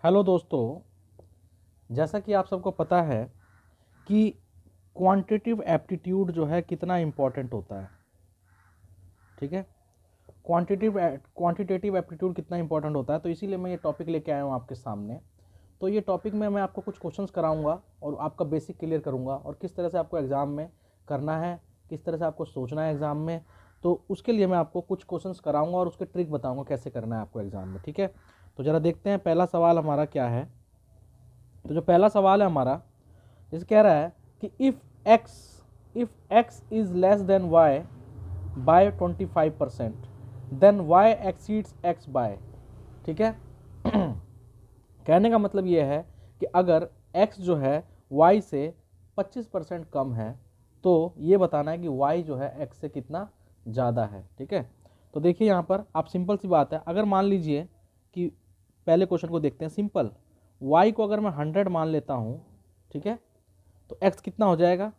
Hello दोस्तों, जैसा कि आप सबको पता है कि क्वांटिटेटिव एप्टीट्यूड जो है कितना इम्पोर्टेंट होता है। ठीक है, क्वांटिटेटिव एप्टीट्यूड कितना इम्पोर्टेंट होता है, तो इसीलिए मैं ये टॉपिक लेके आया हूँ आपके सामने। तो ये टॉपिक में मैं आपको कुछ क्वेश्चंस कराऊंगा और आपका बेसिक क्लियर करूंगा और किस तरह से आपको एग्ज़ाम में करना है, किस तरह से आपको सोचना है एग्ज़ाम में। तो उसके लिए मैं आपको कुछ क्वेश्चंस कराऊंगा और उसके ट्रिक बताऊंगा कैसे करना है आपको एग्ज़ाम में। ठीक है, तो ज़रा देखते हैं पहला सवाल हमारा क्या है। तो जो पहला सवाल है हमारा, जैसे कह रहा है कि if x is less than y by 25%, then y exceeds x by. ठीक है कहने का मतलब ये है कि अगर x जो है y से 25% कम है तो ये बताना है कि y जो है x से कितना ज़्यादा है। ठीक है, तो देखिए यहाँ पर आप सिंपल सी बात है, अगर मान लीजिए कि पहले क्वेश्चन को देखते हैं सिंपल, y को अगर मैं 100 मान लेता हूँ, ठीक है, तो x कितना हो जाएगा,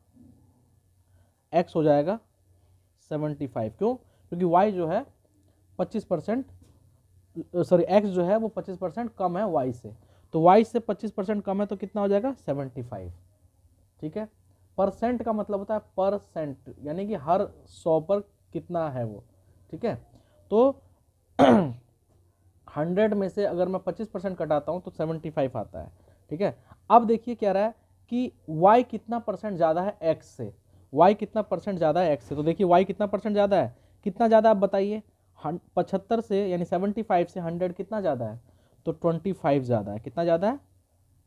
x हो जाएगा 75। क्यों? क्योंकि y जो है 25%, सॉरी x जो है वो 25% कम है y से, तो y से 25% कम है तो कितना हो जाएगा 75। ठीक है, परसेंट का मतलब होता है परसेंट, यानी कि हर 100 पर कितना है वो। ठीक है, तो 100 में से अगर मैं 25% कटाता हूँ तो 75 आता है। ठीक है, अब देखिए क्या रहा है कि y कितना परसेंट ज़्यादा है x से, y कितना परसेंट ज़्यादा है x से। तो देखिए y कितना परसेंट ज़्यादा है, कितना ज़्यादा आप बताइए, 75 से यानी 75 से 100 कितना ज़्यादा है, तो 25 ज़्यादा है। कितना ज़्यादा है,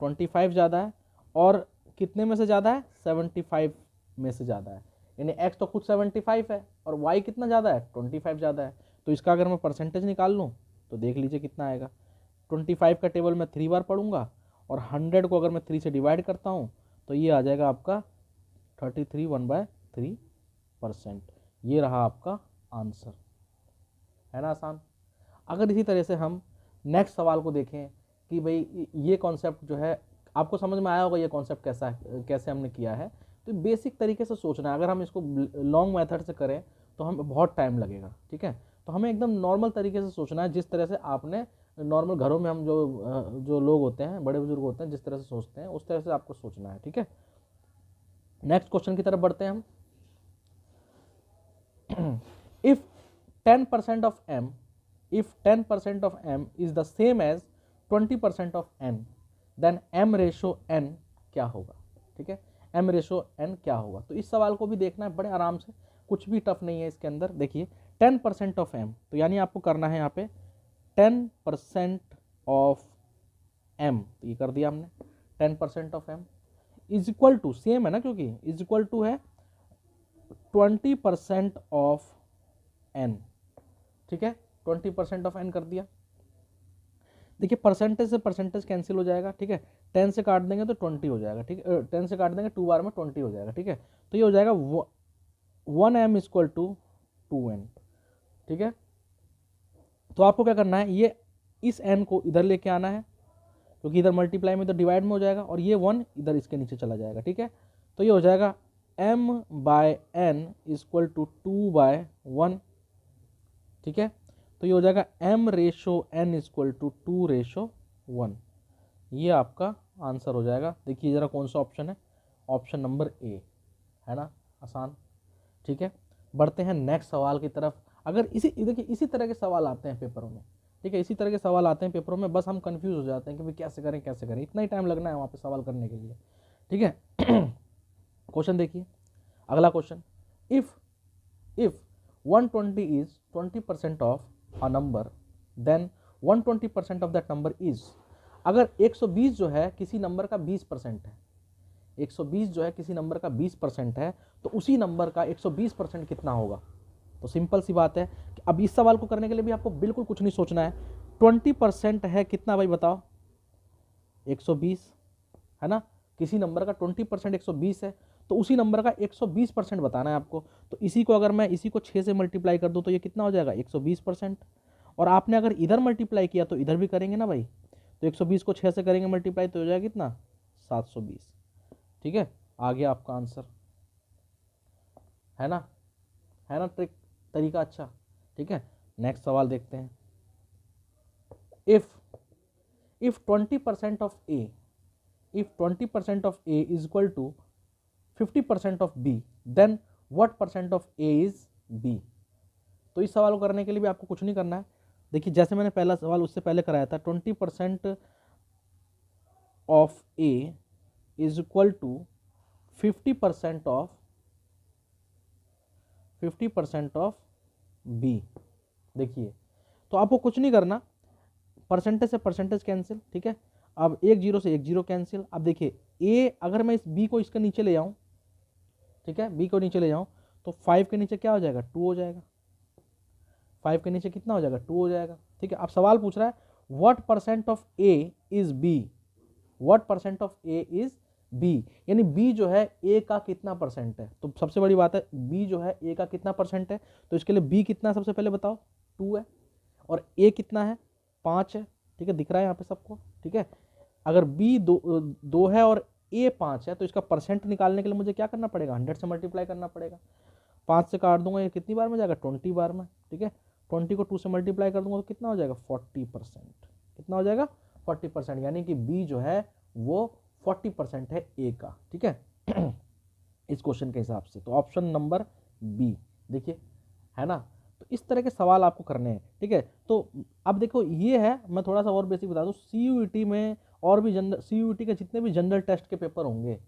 25 ज़्यादा है। और कितने में से ज़्यादा है, 75 में से ज़्यादा है, यानी x तो खुद 75 है और y कितना ज़्यादा है, 25 ज़्यादा है। तो इसका अगर मैं परसेंटेज निकाल लूँ तो देख लीजिए कितना आएगा। 25 का टेबल मैं 3 बार पढ़ूंगा और 100 को अगर मैं 3 से डिवाइड करता हूँ तो ये आ जाएगा आपका 33 1/3%। ये रहा आपका आंसर, है ना आसान। अगर इसी तरह से हम नेक्स्ट सवाल को देखें कि भाई ये कॉन्सेप्ट जो है आपको समझ में आया होगा, ये कॉन्सेप्ट कैसा है, कैसे हमने किया है। तो बेसिक तरीके से सोचना है, अगर हम इसको लॉन्ग मेथड से करें तो हमें बहुत टाइम लगेगा। ठीक है, तो हमें एकदम नॉर्मल तरीके से सोचना है, जिस तरह से आपने नॉर्मल घरों में हम जो लोग होते हैं, बड़े बुजुर्ग होते हैं, जिस तरह से सोचते हैं उस तरह से आपको सोचना है। ठीक है, नेक्स्ट क्वेश्चन की तरफ बढ़ते हैं हम। If 10% of m if 10% of m is the same as 20% of n, then m ratio n क्या होगा। ठीक है, m रेशो n क्या होगा। तो इस सवाल को भी देखना है बड़े आराम से, कुछ भी टफ नहीं है इसके अंदर। देखिए 10% ऑफ m, तो यानी आपको करना है यहाँ पे 10% ऑफ m, तो ये कर दिया हमने। 10% of m is equal to, same है ना, क्योंकि इज इक्वल टू है 20% ऑफ n। ठीक है, 20% ऑफ n कर दिया। देखिए परसेंटेज से परसेंटेज कैंसिल हो जाएगा। ठीक है, 10 से काट देंगे तो 20 हो जाएगा। ठीक है, 10 से काट देंगे 2 बार में 20 हो जाएगा। ठीक है, तो ये हो जाएगा 1m इक्वल टू 2n। ठीक है, तो आपको क्या करना है, ये इस n को इधर लेके आना है, क्योंकि इधर मल्टीप्लाई में तो डिवाइड में हो जाएगा, और ये 1 इधर इसके नीचे चला जाएगा। ठीक है, तो ये हो जाएगा m/n इक्वल टू 2/1। ठीक है, तो ये हो जाएगा m ratio n equal to 2/1। ये आपका आंसर हो जाएगा। देखिए ज़रा कौन सा ऑप्शन है, ऑप्शन नंबर ए, है ना, आसान। ठीक है, बढ़ते हैं नेक्स्ट सवाल की तरफ। अगर देखिए इसी तरह के सवाल आते हैं पेपरों में। ठीक है, इसी तरह के सवाल आते हैं पेपरों में, बस हम कंफ्यूज हो जाते हैं कि भाई कैसे करें कैसे करें, इतना ही टाइम लगना है वहाँ पे सवाल करने के लिए। ठीक है, क्वेश्चन देखिए, अगला question, if 120 is 20% of a number, then 120% of that number is। अगर 120 जो है किसी नंबर का 20% है, 120 जो है किसी नंबर का 20% है, तो उसी नंबर का 120% कितना होगा। तो सिंपल सी बात है कि अब इस सवाल को करने के लिए भी आपको बिल्कुल कुछ नहीं सोचना है। 20% है कितना भाई बताओ, 120, है ना, किसी नंबर का 20% 120 है, तो उसी नंबर का 120% बताना है आपको। तो इसी को अगर मैं इसी को 6 से मल्टीप्लाई कर दूं तो ये कितना हो जाएगा 120%। और आपने अगर इधर मल्टीप्लाई किया तो इधर भी करेंगे ना भाई, तो 120 को 6 से करेंगे मल्टीप्लाई तो हो जाएगा कितना 720। ठीक है, आ गया आपका आंसर, है ना, है ना ट्रिक, तरीका अच्छा। ठीक है, नेक्स्ट सवाल देखते हैं। If 20% of A, if 20% of A is equal to 50% of B, then what percent of A is B. तो इस सवाल को करने के लिए भी आपको कुछ नहीं करना है। देखिए जैसे मैंने पहला सवाल उससे पहले कराया था, 20% of A is equal to 50% of B. देखिए तो आपको कुछ नहीं करना, परसेंटेज से परसेंटेज कैंसिल, ठीक है। अब एक जीरो से एक जीरो कैंसिल। अब देखिए ए, अगर मैं इस बी को इसके नीचे ले जाऊं, ठीक है, बी को नीचे ले जाऊं तो 5 के नीचे क्या हो जाएगा, 2 हो जाएगा। 5 के नीचे कितना हो जाएगा, 2 हो जाएगा, ठीक है। अब सवाल पूछ रहा है what percent of A is B, what percent of A is B, यानी बी जो है ए का कितना परसेंट है। तो सबसे बड़ी बात है बी जो है ए का कितना परसेंट है, तो इसके लिए बी कितना है सबसे पहले बताओ, 2 है, और ए कितना है, 5 है, ठीक है, दिख रहा है यहाँ पे सबको, ठीक है। अगर बी दो है और ए 5 है, तो इसका परसेंट निकालने के लिए मुझे क्या करना पड़ेगा, 100 से मल्टीप्लाई करना पड़ेगा। 5 से काट दूंगा, ये कितनी बार में जाएगा, 20 बार में, ठीक है। 20 को 2 से मल्टीप्लाई कर दूंगा तो कितना हो जाएगा, 40%। कितना हो जाएगा, 40%, यानी कि बी जो है वो 40% है ए का, ठीक है। इस क्वेश्चन के हिसाब से तो ऑप्शन नंबर बी, देखिए, है ना। तो इस तरह के सवाल आपको करने हैं, ठीक है। तो अब देखो ये है, मैं थोड़ा सा और बेसिक बता दूं, सीयूईटी में और भी सीयूईटी के जितने भी जनरल टेस्ट के पेपर होंगे,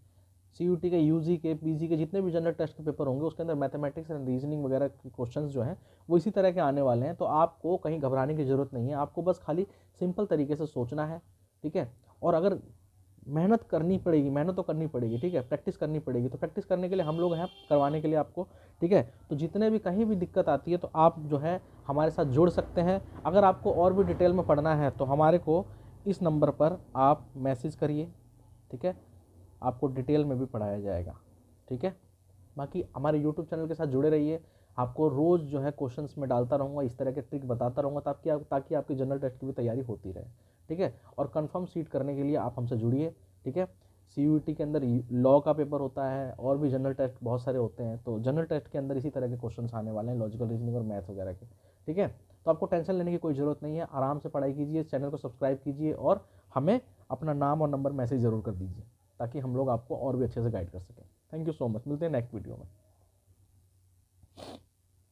सीयूटी के, यूजी के, पीजी के जितने भी जनरल टेस्ट के पेपर होंगे, उसके अंदर मैथमेटिक्स एंड रीजनिंग वगैरह के क्वेश्चंस जो हैं वो इसी तरह के आने वाले हैं। तो आपको कहीं घबराने की ज़रूरत नहीं है, आपको बस खाली सिंपल तरीके से सोचना है, ठीक है। और अगर मेहनत करनी पड़ेगी, मेहनत तो करनी पड़ेगी, ठीक है, प्रैक्टिस करनी पड़ेगी, तो प्रैक्टिस करने के लिए हम लोग हैं करवाने के लिए आपको, ठीक है। तो जितने भी कहीं भी दिक्कत आती है तो आप जो है हमारे साथ जुड़ सकते हैं। अगर आपको और भी डिटेल में पढ़ना है तो हमारे को इस नंबर पर आप मैसेज करिए, ठीक है, आपको डिटेल में भी पढ़ाया जाएगा, ठीक है। बाकी हमारे यूट्यूब चैनल के साथ जुड़े रहिए, आपको रोज़ जो है क्वेश्चंस में डालता रहूँगा, इस तरह के ट्रिक बताता रहूँगा ताकि आपकी जनरल टेस्ट की भी तैयारी होती रहे, ठीक है। और कंफर्म सीट करने के लिए आप हमसे जुड़िए, ठीक है। सीयूईटी के अंदर लॉ का पेपर होता है और भी जनरल टेस्ट बहुत सारे होते हैं, तो जनरल टेस्ट के अंदर इसी तरह के क्वेश्चंस आने वाले हैं, लॉजिकल रीजनिंग और मैथ्स वगैरह के, ठीक है। तो आपको टेंशन लेने की कोई ज़रूरत नहीं है, आराम से पढ़ाई कीजिए, चैनल को सब्सक्राइब कीजिए और हमें अपना नाम और नंबर मैसेज ज़रूर कर दीजिए ताकि हम लोग आपको और भी अच्छे से गाइड कर सकें। थैंक यू सो मच, मिलते हैं नेक्स्ट वीडियो में।